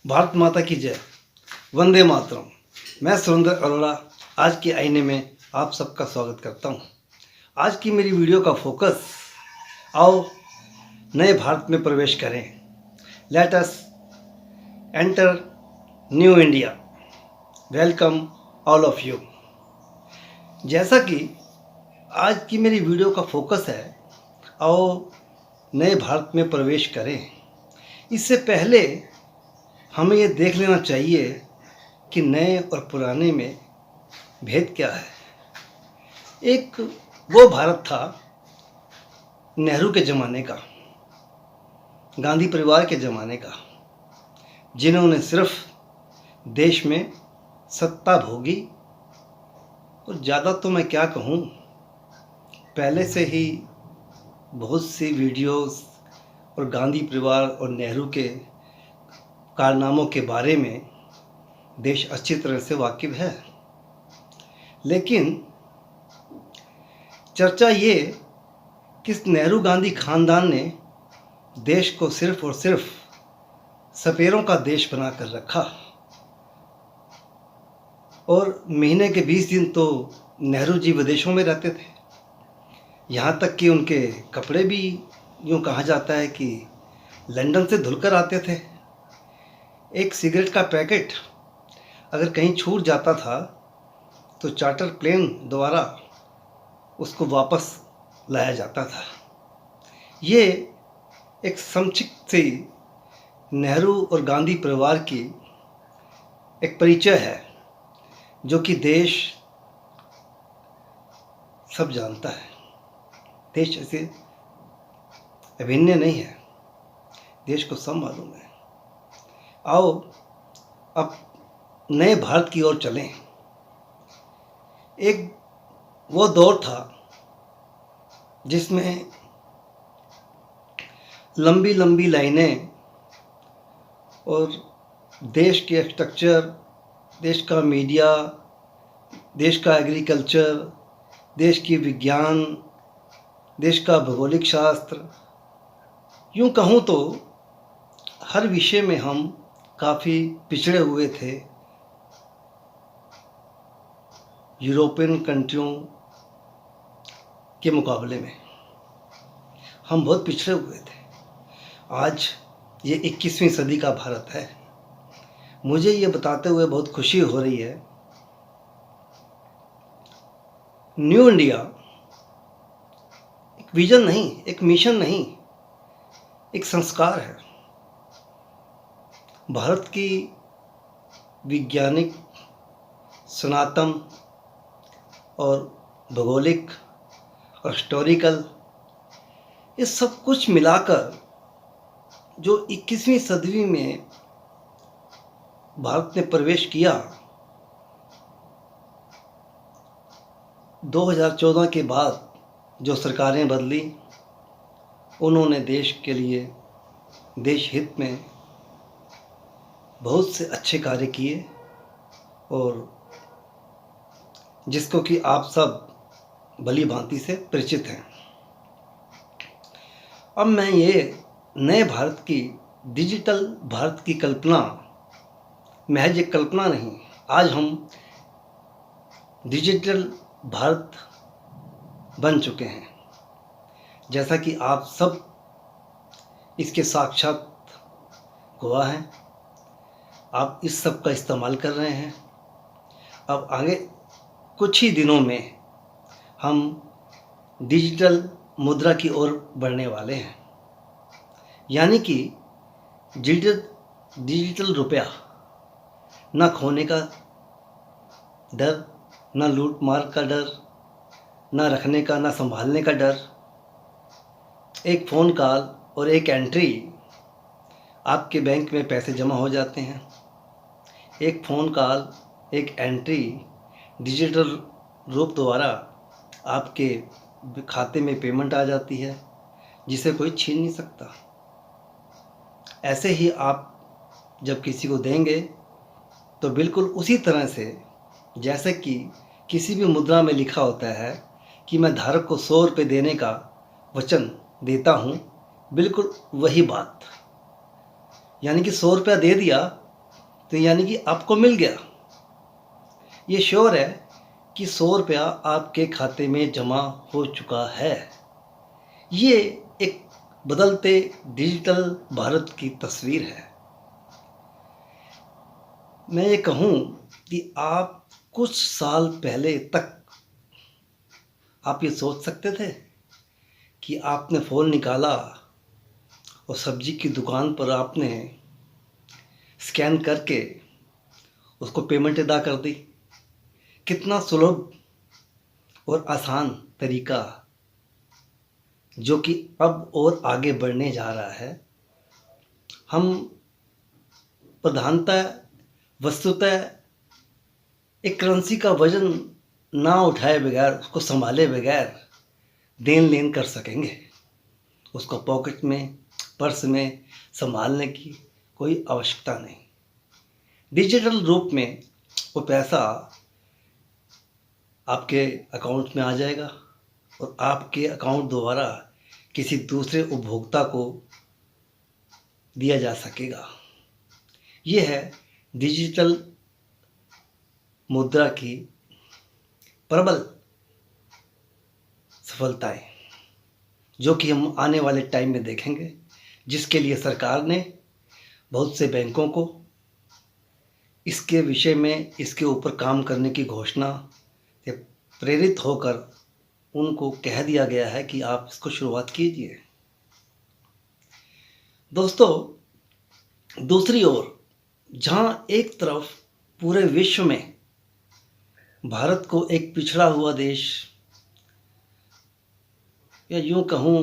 भारत माता की जय। वंदे मातरम। मैं सुरेंद्र अरोड़ा आज के आईने में आप सबका स्वागत करता हूं। आज की मेरी वीडियो का फोकस, आओ नए भारत में प्रवेश करें, let us enter new India, welcome all of you. जैसा कि आज की मेरी वीडियो का फोकस है, आओ नए भारत में प्रवेश करें, इससे पहले हमें ये देख लेना चाहिए कि नए और पुराने में भेद क्या है। एक वो भारत था नेहरू के ज़माने का, गांधी परिवार के ज़माने का, जिन्होंने सिर्फ देश में सत्ता भोगी। और ज़्यादा तो मैं क्या कहूँ, पहले से ही बहुत सी वीडियोस और गांधी परिवार और नेहरू के कारनामों के बारे में देश अच्छी तरह से वाकिफ़ है। लेकिन चर्चा ये कि इस नेहरू गांधी खानदान ने देश को सिर्फ और सिर्फ सपेरों का देश बना कर रखा, और महीने के 20 दिन तो नेहरू जी विदेशों में रहते थे। यहाँ तक कि उनके कपड़े भी यूँ कहा जाता है कि लंदन से धुलकर आते थे। एक सिगरेट का पैकेट अगर कहीं छूट जाता था तो चार्टर प्लेन द्वारा उसको वापस लाया जाता था। ये एक संक्षिप्त सी नेहरू और गांधी परिवार की एक परिचय है, जो कि देश सब जानता है। देश ऐसे अभिन्न नहीं है, देश को सब मालूम है। आओ अब नए भारत की ओर चलें। एक वो दौर था जिसमें लंबी लंबी लाइनें और देश के स्ट्रक्चर, देश का मीडिया, देश का एग्रीकल्चर, देश की विज्ञान, देश का भौगोलिक शास्त्र, यूँ कहूँ तो हर विषय में हम काफ़ी पिछड़े हुए थे। यूरोपियन कंट्रियों के मुकाबले में हम बहुत पिछड़े हुए थे। आज ये 21वीं सदी का भारत है। मुझे ये बताते हुए बहुत खुशी हो रही है, न्यू इंडिया एक विजन नहीं, एक मिशन नहीं, एक संस्कार है। भारत की वैज्ञानिक, सनातन और भौगोलिक और हिस्टोरिकल, ये सब कुछ मिलाकर जो 21वीं सदी में भारत ने प्रवेश किया, 2014 के बाद जो सरकारें बदली, उन्होंने देश के लिए, देश हित में बहुत से अच्छे कार्य किए, और जिसको कि आप सब भली भांति से परिचित हैं। अब मैं ये नए भारत की, डिजिटल भारत की कल्पना, महज एक कल्पना नहीं, आज हम डिजिटल भारत बन चुके हैं। जैसा कि आप सब इसके साक्षात गवाह हैं, आप इस सब का इस्तेमाल कर रहे हैं। अब आगे कुछ ही दिनों में हम डिजिटल मुद्रा की ओर बढ़ने वाले हैं, यानी कि डिजिटल रुपया, ना खोने का डर, ना लूट मार का डर, ना रखने का, ना संभालने का डर। एक फ़ोन कॉल और एक एंट्री, आपके बैंक में पैसे जमा हो जाते हैं। एक फ़ोन कॉल, एक एंट्री डिजिटल रूप द्वारा आपके खाते में पेमेंट आ जाती है, जिसे कोई छीन नहीं सकता। ऐसे ही आप जब किसी को देंगे तो बिल्कुल उसी तरह से, जैसे कि किसी भी मुद्रा में लिखा होता है कि मैं धारक को 100 रुपये देने का वचन देता हूँ, बिल्कुल वही बात। यानी कि 100 रुपया दे दिया तो यानी कि आपको मिल गया। ये श्योर है कि 100 रुपया आपके खाते में जमा हो चुका है। ये एक बदलते डिजिटल भारत की तस्वीर है। मैं ये कहूँ कि आप कुछ साल पहले तक आप ये सोच सकते थे कि आपने फ़ोन निकाला और सब्जी की दुकान पर आपने स्कैन करके उसको पेमेंट अदा कर दी। कितना सुलभ और आसान तरीका जो कि अब और आगे बढ़ने जा रहा है। हम प्रधानतः वस्तुतः एक करेंसी का वजन ना उठाए बगैर, उसको संभाले बगैर देन लेन कर सकेंगे। उसको पॉकेट में, पर्स में संभालने की कोई आवश्यकता नहीं। डिजिटल रूप में वो पैसा आपके अकाउंट में आ जाएगा और आपके अकाउंट द्वारा किसी दूसरे उपभोक्ता को दिया जा सकेगा। ये है डिजिटल मुद्रा की प्रबल सफलताएं, जो कि हम आने वाले टाइम में देखेंगे, जिसके लिए सरकार ने बहुत से बैंकों को इसके विषय में, इसके ऊपर काम करने की घोषणा से प्रेरित होकर उनको कह दिया गया है कि आप इसको शुरुआत कीजिए। दोस्तों, दूसरी ओर जहां एक तरफ पूरे विश्व में भारत को एक पिछड़ा हुआ देश, या यूं कहूं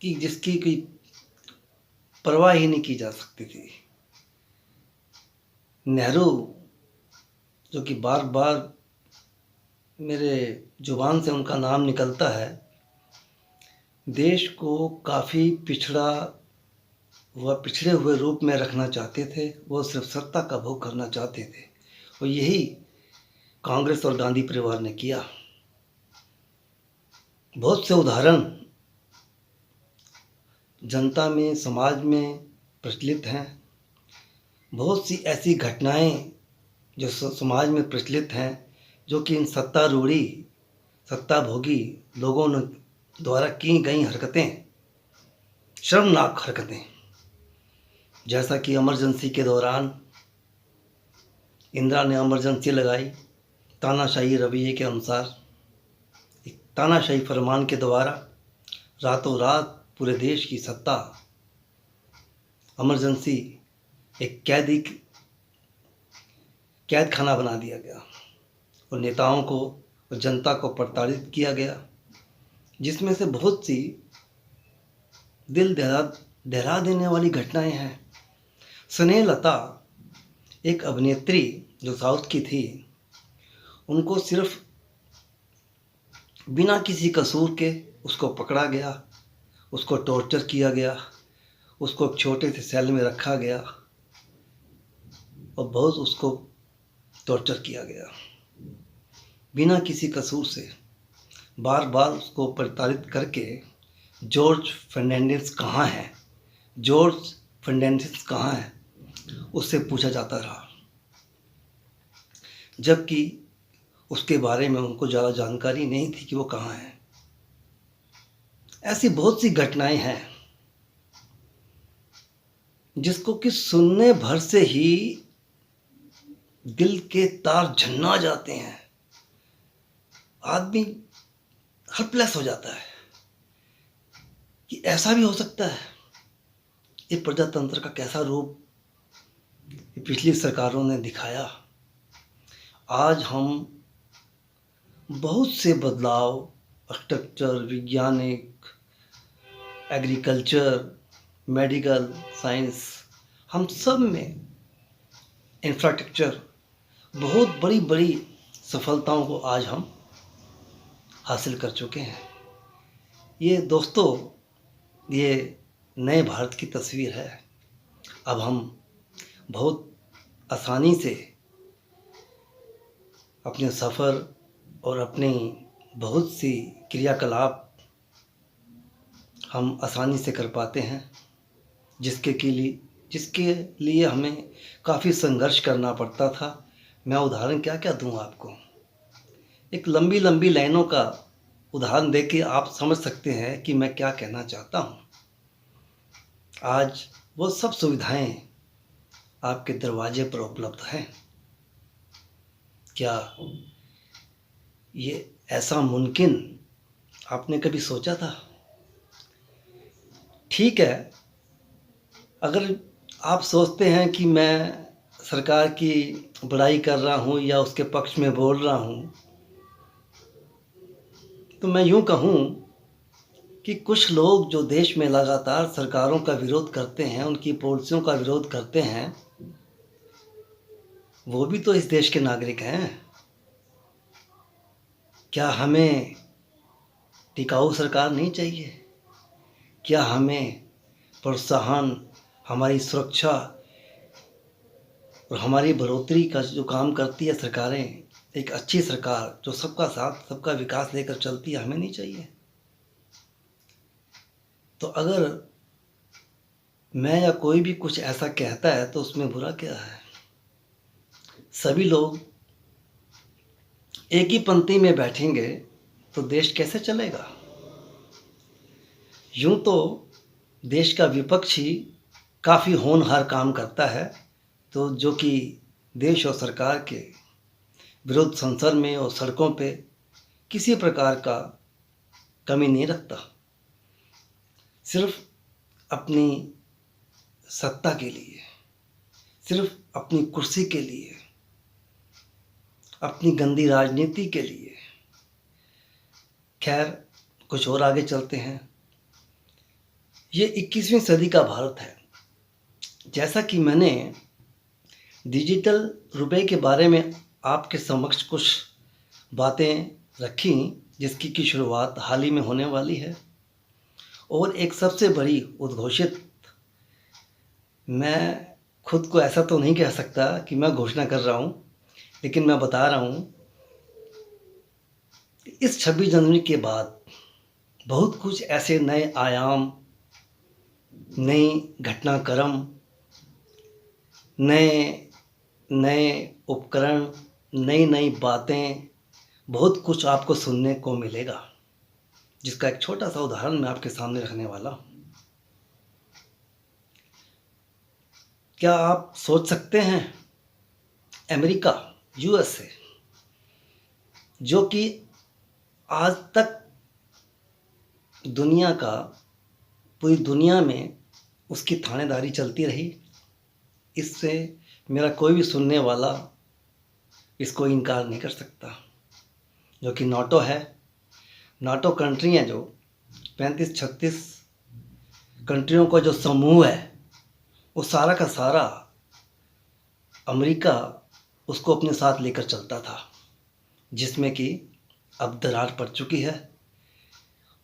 कि जिसकी कोई परवाह ही नहीं की जा सकती थी, नेहरू, जो कि बार बार मेरे जुबान से उनका नाम निकलता है, देश को काफ़ी पिछड़े हुए रूप में रखना चाहते थे। वो सिर्फ सत्ता का भोग करना चाहते थे और यही कांग्रेस और गांधी परिवार ने किया। बहुत से उदाहरण जनता में, समाज में प्रचलित हैं। बहुत सी ऐसी घटनाएं जो समाज में प्रचलित हैं, जो कि इन सत्तारूढ़ी, सत्ताभोगी लोगों ने द्वारा की गई हरकतें, शर्मनाक हरकतें, जैसा कि इमरजेंसी के दौरान इंदिरा ने इमरजेंसी लगाई तानाशाही रवैये के अनुसार। एक तानाशाही फरमान के द्वारा रातों रात पूरे देश की सत्ता, इमरजेंसी एक कैद खाना बना दिया गया और नेताओं को और जनता को प्रताड़ित किया गया, जिसमें से बहुत सी दिल दहला देने वाली घटनाएं हैं। स्नेहलता, एक अभिनेत्री जो साउथ की थी, उनको सिर्फ बिना किसी कसूर के उसको पकड़ा गया, उसको टॉर्चर किया गया, उसको एक छोटे से सेल में रखा गया और बहुत उसको टॉर्चर किया गया बिना किसी कसूर से। बार बार उसको प्रताड़ित करके जॉर्ज फर्नांडिस कहाँ है, जॉर्ज फर्नांडिस कहाँ है, उससे पूछा जाता रहा, जबकि उसके बारे में उनको ज़्यादा जानकारी नहीं थी कि वो कहाँ है। ऐसी बहुत सी घटनाएं हैं जिसको कि सुनने भर से ही दिल के तार झन्ना जाते हैं। आदमी हेल्पलेस हो जाता है कि ऐसा भी हो सकता है। ये प्रजातंत्र का कैसा रूप पिछली सरकारों ने दिखाया। आज हम बहुत से बदलाव, स्ट्रक्चर, वैज्ञानिक, एग्रीकल्चर, मेडिकल साइंस, हम सब में इंफ्रास्ट्रक्चर, बहुत बड़ी बड़ी सफलताओं को आज हम हासिल कर चुके हैं। ये दोस्तों, ये नए भारत की तस्वीर है। अब हम बहुत आसानी से अपने सफ़र और अपनी बहुत सी क्रियाकलाप हम आसानी से कर पाते हैं, जिसके लिए हमें काफ़ी संघर्ष करना पड़ता था। मैं उदाहरण क्या क्या दूँ आपको। एक लंबी लंबी लाइनों का उदाहरण देके आप समझ सकते हैं कि मैं क्या कहना चाहता हूँ। आज वो सब सुविधाएं आपके दरवाजे पर उपलब्ध हैं। क्या ये ऐसा मुमकिन आपने कभी सोचा था? ठीक है, अगर आप सोचते हैं कि मैं सरकार की बड़ाई कर रहा हूँ या उसके पक्ष में बोल रहा हूँ, तो मैं यूँ कहूँ कि कुछ लोग जो देश में लगातार सरकारों का विरोध करते हैं, उनकी पॉलिसियों का विरोध करते हैं, वो भी तो इस देश के नागरिक हैं। क्या हमें टिकाऊ सरकार नहीं चाहिए? क्या हमें प्रोत्साहन, हमारी सुरक्षा और हमारी बढ़ोतरी का जो काम करती है सरकारें, एक अच्छी सरकार जो सबका साथ सबका विकास लेकर चलती है, हमें नहीं चाहिए? तो अगर मैं या कोई भी कुछ ऐसा कहता है तो उसमें बुरा क्या है? सभी लोग एक ही पंक्ति में बैठेंगे तो देश कैसे चलेगा? यूं तो देश का विपक्ष ही काफ़ी होनहार काम करता है, तो जो कि देश और सरकार के विरुद्ध संसद में और सड़कों पे किसी प्रकार का कमी नहीं रखता। सिर्फ अपनी सत्ता के लिए, सिर्फ अपनी कुर्सी के लिए, अपनी गंदी राजनीति के लिए। खैर, कुछ और आगे चलते हैं। ये 21वीं सदी का भारत है। जैसा कि मैंने डिजिटल रुपए के बारे में आपके समक्ष कुछ बातें रखी, जिसकी की शुरुआत हाल ही में होने वाली है, और एक सबसे बड़ी उद्घोषित, मैं खुद को ऐसा तो नहीं कह सकता कि मैं घोषणा कर रहा हूँ, लेकिन मैं बता रहा हूँ, इस 26 जनवरी के बाद बहुत कुछ ऐसे नए आयाम, नई घटनाक्रम, नए नए उपकरण, नई नई बातें, बहुत कुछ आपको सुनने को मिलेगा, जिसका एक छोटा सा उदाहरण मैं आपके सामने रखने वाला हूँ। क्या आप सोच सकते हैं, अमेरिका, यूएसए, जो कि आज तक दुनिया का, पूरी दुनिया में उसकी थानेदारी चलती रही, इससे मेरा कोई भी सुनने वाला इसको इनकार नहीं कर सकता, जो कि नाटो है। नाटो कंट्री हैं जो 35-36 कंट्रियों का जो समूह है, वो सारा का सारा अमेरिका उसको अपने साथ लेकर चलता था, जिसमें कि अब दरार पड़ चुकी है।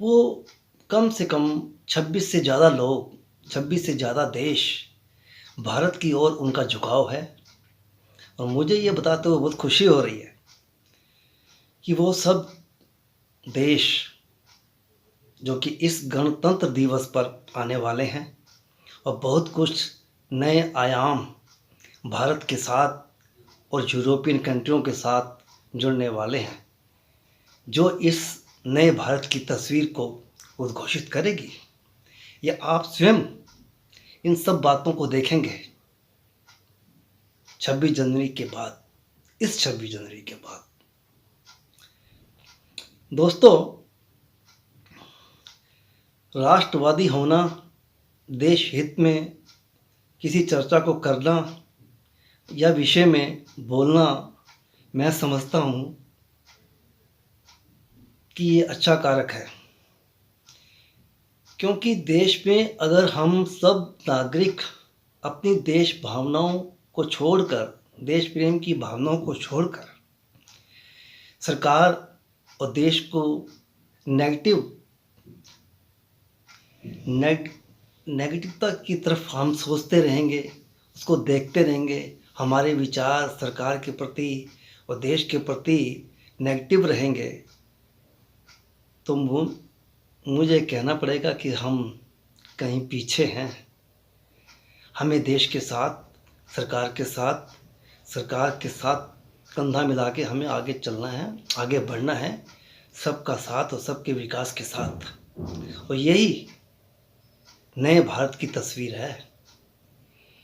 वो कम से कम 26 से ज़्यादा लोग, 26 से ज़्यादा देश, भारत की ओर उनका झुकाव है। और मुझे ये बताते हुए बहुत खुशी हो रही है कि वो सब देश जो कि इस गणतंत्र दिवस पर आने वाले हैं, और बहुत कुछ नए आयाम भारत के साथ और यूरोपियन कंट्रियों के साथ जुड़ने वाले हैं, जो इस नए भारत की तस्वीर को उद्घोषित करेगी। ये आप स्वयं इन सब बातों को देखेंगे 26 जनवरी के बाद, इस 26 जनवरी के बाद। दोस्तों, राष्ट्रवादी होना, देश हित में किसी चर्चा को करना या विषय में बोलना, मैं समझता हूँ कि ये अच्छा कारक है, क्योंकि देश में अगर हम सब नागरिक अपनी देश भावनाओं को छोड़कर, देश प्रेम की भावनाओं को छोड़कर सरकार और देश को नेगेटिवता की तरफ हम सोचते रहेंगे, उसको देखते रहेंगे, हमारे विचार सरकार के प्रति और देश के प्रति नेगेटिव रहेंगे, तो मुझे कहना पड़ेगा कि हम कहीं पीछे हैं। हमें देश के साथ, सरकार के साथ कंधा मिला के हमें आगे चलना है, आगे बढ़ना है, सबका साथ और सबके विकास के साथ। और यही नए भारत की तस्वीर है।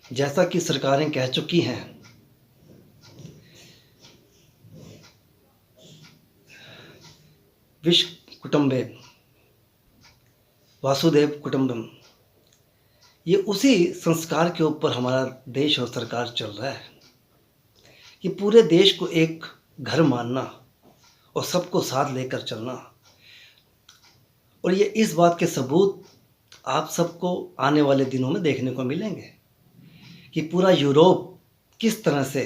जैसा कि सरकारें कह चुकी हैं, विश्व कुटुंबे वासुदेव कुटुंबम, ये उसी संस्कार के ऊपर हमारा देश और सरकार चल रहा है कि पूरे देश को एक घर मानना और सबको साथ लेकर चलना। और ये इस बात के सबूत आप सबको आने वाले दिनों में देखने को मिलेंगे कि पूरा यूरोप किस तरह से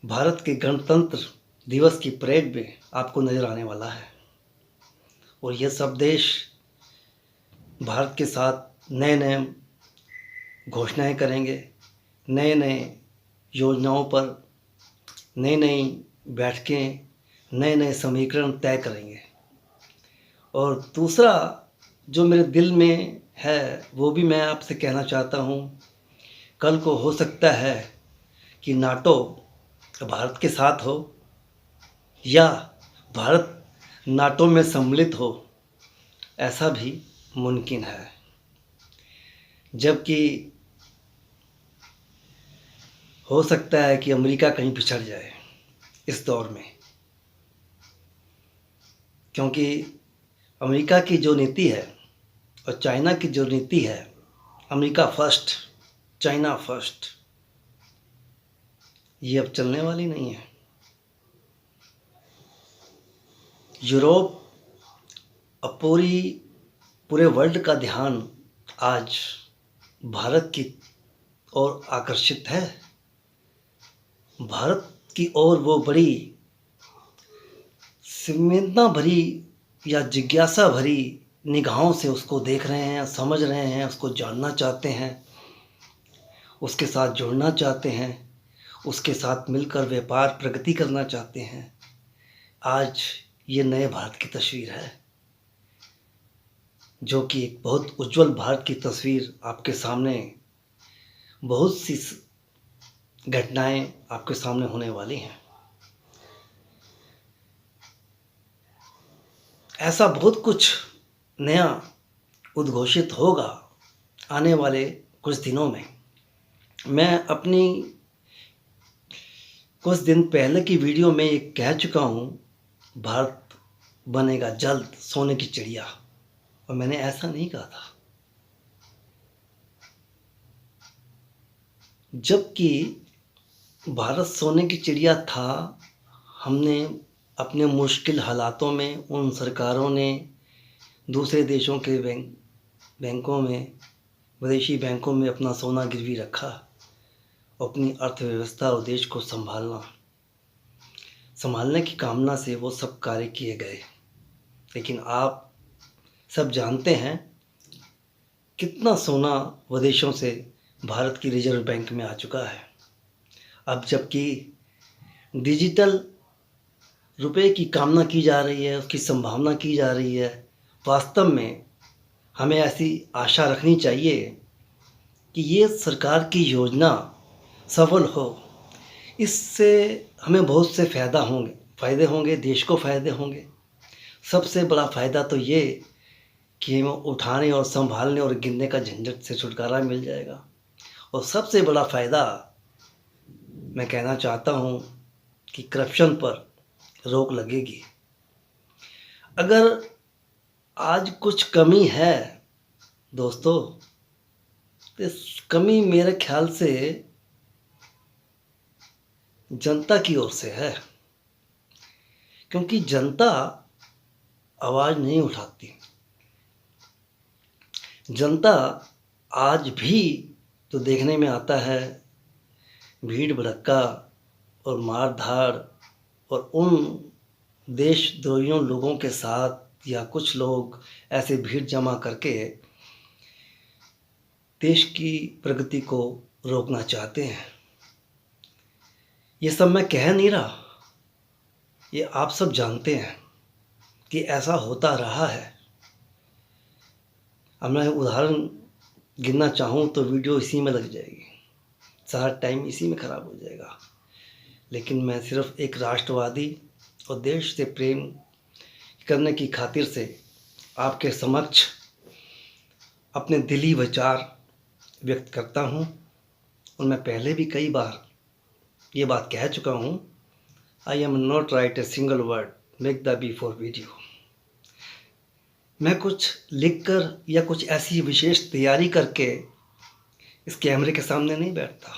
भारत के गणतंत्र दिवस की परेड में आपको नज़र आने वाला है। और ये सब देश भारत के साथ नए नए घोषणाएं करेंगे, नए नए योजनाओं पर नई नई बैठकें, नए नए समीकरण तय करेंगे। और दूसरा जो मेरे दिल में है वो भी मैं आपसे कहना चाहता हूँ, कल को हो सकता है कि नाटो भारत के साथ हो या भारत नाटो में सम्मिलित हो, ऐसा भी मुमकिन है। जबकि हो सकता है कि अमेरिका कहीं पिछड़ जाए इस दौर में, क्योंकि अमेरिका की जो नीति है और चाइना की जो नीति है, अमेरिका फर्स्ट चाइना फर्स्ट, ये अब चलने वाली नहीं है। यूरोप अब पूरे वर्ल्ड का ध्यान आज भारत की ओर आकर्षित है। भारत की ओर वो बड़ी संवेदना भरी या जिज्ञासा भरी निगाहों से उसको देख रहे हैं, समझ रहे हैं, उसको जानना चाहते हैं, उसके साथ जुड़ना चाहते हैं, उसके साथ मिलकर व्यापार प्रगति करना चाहते हैं। आज ये नए भारत की तस्वीर है, जो कि एक बहुत उज्जवल भारत की तस्वीर आपके सामने, बहुत सी घटनाएं आपके सामने होने वाली हैं। ऐसा बहुत कुछ नया उद्घोषित होगा आने वाले कुछ दिनों में। मैं अपनी कुछ दिन पहले की वीडियो में ये कह चुका हूँ, भारत बनेगा जल्द सोने की चिड़िया, और मैंने ऐसा नहीं कहा था। जबकि भारत सोने की चिड़िया था, हमने अपने मुश्किल हालातों में उन सरकारों ने दूसरे देशों के बैंकों में, विदेशी बैंकों में अपना सोना गिरवी रखा, अपनी अर्थव्यवस्था और देश को संभालने की कामना से वो सब कार्य किए गए। लेकिन आप सब जानते हैं कितना सोना विदेशों से भारत की रिजर्व बैंक में आ चुका है। अब जबकि डिजिटल रुपए की कामना की जा रही है, उसकी संभावना की जा रही है, वास्तव में हमें ऐसी आशा रखनी चाहिए कि ये सरकार की योजना सफल हो। इससे हमें बहुत से फ़ायदे होंगे, देश को फ़ायदे होंगे। सबसे बड़ा फ़ायदा तो ये कि हमें उठाने और संभालने और गिनने का झंझट से छुटकारा मिल जाएगा। और सबसे बड़ा फ़ायदा मैं कहना चाहता हूँ कि करप्शन पर रोक लगेगी। अगर आज कुछ कमी है दोस्तों, तो इस कमी मेरे ख्याल से जनता की ओर से है, क्योंकि जनता आवाज़ नहीं उठाती। जनता आज भी तो देखने में आता है भीड़ भड़क्का और मार धाड़, और उन देशद्रोहियों लोगों के साथ या कुछ लोग ऐसे भीड़ जमा करके देश की प्रगति को रोकना चाहते हैं। ये सब मैं कह नहीं रहा, ये आप सब जानते हैं कि ऐसा होता रहा है। अब मैं उदाहरण गिनना चाहूँ तो वीडियो इसी में लग जाएगी, सारा टाइम इसी में ख़राब हो जाएगा। लेकिन मैं सिर्फ एक राष्ट्रवादी और देश से प्रेम करने की खातिर से आपके समक्ष अपने दिली विचार व्यक्त करता हूँ। और मैं पहले भी कई बार ये बात कह चुका हूँ, I am not right a single word make the before video. मैं कुछ लिखकर या कुछ ऐसी विशेष तैयारी करके इस कैमरे के सामने नहीं बैठता।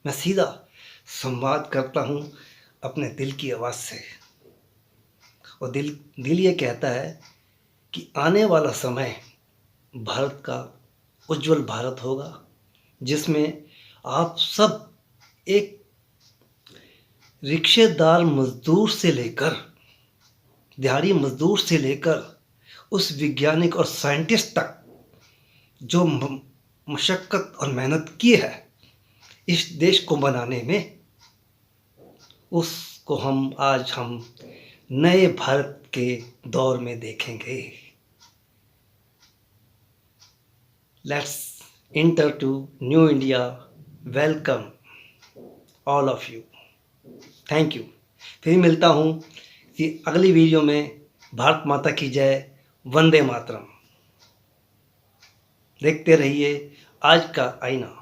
मैं सीधा संवाद करता हूँ अपने दिल की आवाज़ से। और दिल ये कहता है कि आने वाला समय भारत का उज्जवल भारत होगा, जिसमें आप सब एक रिक्शेदार मजदूर से लेकर, दिहाड़ी मजदूर से लेकर उस वैज्ञानिक और साइंटिस्ट तक जो मशक्क़त और मेहनत की है इस देश को बनाने में, उसको हम नए भारत के दौर में देखेंगे। Let's enter to new India. Welcome all of you. Thank you. फिर मिलता हूँ कि अगली वीडियो में। भारत माता की जय, वंदे मातरम। देखते रहिए आज का आईना।